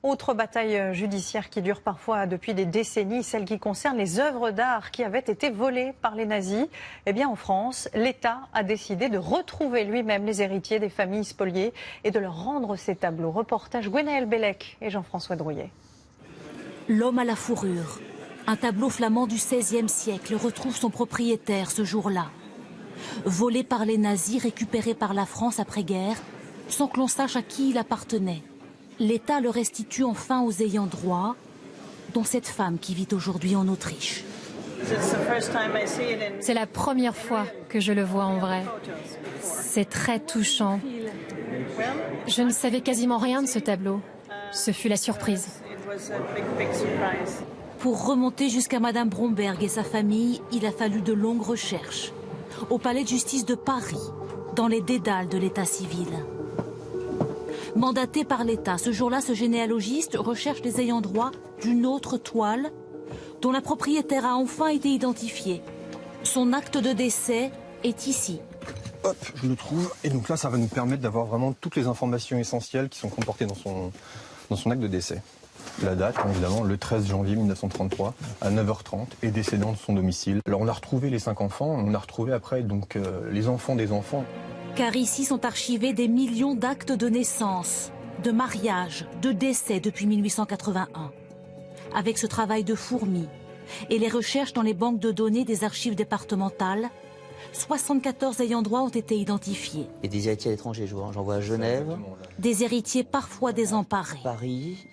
Autre bataille judiciaire qui dure parfois depuis des décennies, celle qui concerne les œuvres d'art qui avaient été volées par les nazis. Eh bien, en France, l'État a décidé de retrouver lui-même les héritiers des familles spoliées et de leur rendre ces tableaux. Reportage Gwenaëlle Bellec et Jean-François Drouillet. L'homme à la fourrure. Un tableau flamand du XVIe siècle retrouve son propriétaire ce jour-là. Volé par les nazis, récupéré par la France après-guerre, sans que l'on sache à qui il appartenait. L'État le restitue enfin aux ayants droit, dont cette femme qui vit aujourd'hui en Autriche. C'est la première fois que je le vois en vrai. C'est très touchant. Je ne savais quasiment rien de ce tableau. Ce fut la surprise. Pour remonter jusqu'à Madame Bromberg et sa famille, il a fallu de longues recherches. Au palais de justice de Paris, dans les dédales de l'état civil. Mandaté par l'État, ce jour-là, ce généalogiste recherche les ayants droit d'une autre toile dont la propriétaire a enfin été identifiée. Son acte de décès est ici. Hop, je le trouve. Et donc là, ça va nous permettre d'avoir vraiment toutes les informations essentielles qui sont comportées dans son acte de décès. La date, évidemment, le 13 janvier 1933, à 9h30, est décédé dans son domicile. Alors on a retrouvé les 5 enfants, on a retrouvé après donc les enfants des enfants. Car ici sont archivés des millions d'actes de naissance, de mariage, de décès depuis 1881. Avec ce travail de fourmi et les recherches dans les banques de données des archives départementales, 74 ayants droit ont été identifiés. Et des héritiers à l'étranger, j'en vois à Genève. Des héritiers parfois désemparés. Paris,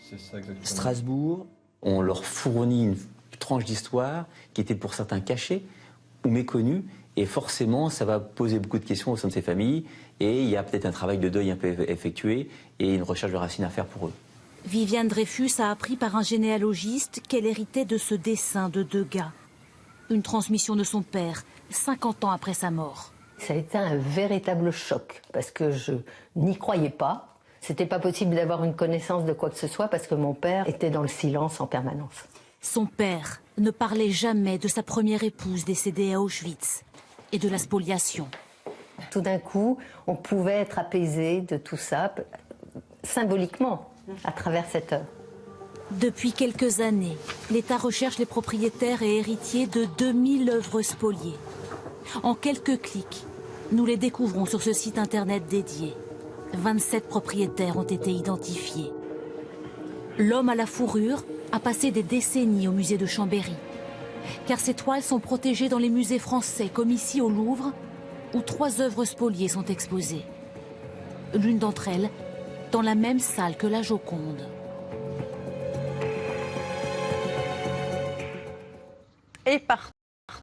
Strasbourg. On leur fournit une tranche d'histoire qui était pour certains cachée ou méconnue. Et forcément, ça va poser beaucoup de questions au sein de ces familles. Et il y a peut-être un travail de deuil un peu effectué et une recherche de racines à faire pour eux. Viviane Dreyfus a appris par un généalogiste qu'elle héritait de ce dessin de Degas. Une transmission de son père, 50 ans après sa mort. Ça a été un véritable choc, parce que je n'y croyais pas. C'était pas possible d'avoir une connaissance de quoi que ce soit, parce que mon père était dans le silence en permanence. Son père ne parlait jamais de sa première épouse décédée à Auschwitz et de la spoliation. Tout d'un coup, on pouvait être apaisé de tout ça, symboliquement, à travers cette œuvre. Depuis quelques années, l'État recherche les propriétaires et héritiers de 2000 œuvres spoliées. En quelques clics, nous les découvrons sur ce site internet dédié. 27 propriétaires ont été identifiés. L'homme à la fourrure a passé des décennies au musée de Chambéry. Car ces toiles sont protégées dans les musées français, comme ici au Louvre, où 3 œuvres spoliées sont exposées. L'une d'entre elles dans la même salle que la Joconde. Et par